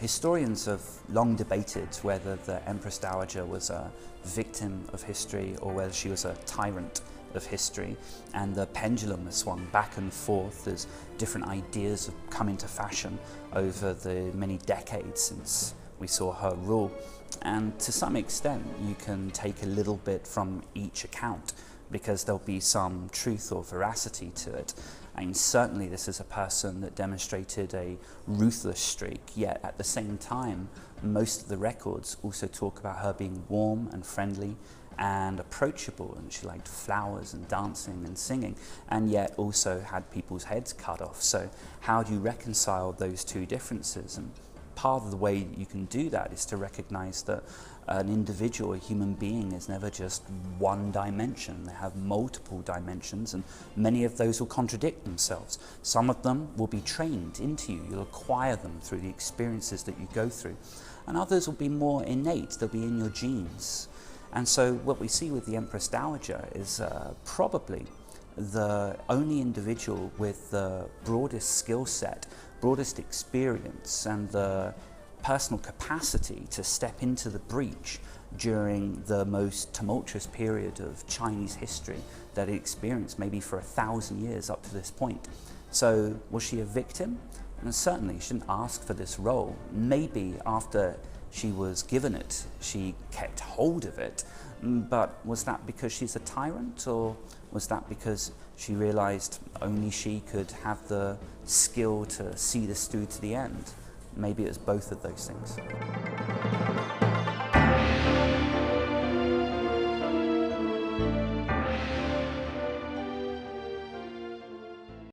Historians have long debated whether the Empress Dowager was a victim of history or whether she was a tyrant of history, and the pendulum has swung back and forth as different ideas have come into fashion over the many decades since we saw her rule. And to some extent you can take a little bit from each account because there'll be some truth or veracity to it. I mean, certainly this is a person that demonstrated a ruthless streak, yet at the same time most of the records also talk about her being warm and friendly and approachable, and she liked flowers and dancing and singing, and yet also had people's heads cut off. So how do you reconcile those two differences? And part of the way you can do that is to recognize that an individual, a human being, is never just one dimension. They have multiple dimensions, and many of those will contradict themselves. Some of them will be trained into you. You'll acquire them through the experiences that you go through. And others will be more innate. They'll be in your genes. And so what we see with the Empress Dowager is probably the only individual with the broadest skill set, broadest experience, and the personal capacity to step into the breach during the most tumultuous period of Chinese history that it experienced, maybe for 1,000 years up to this point. So was she a victim? And certainly she didn't ask for this role. Maybe after she was given it, she kept hold of it. But was that because she's a tyrant, or was that because she realized only she could have the skill to see this through to the end? Maybe it was both of those things.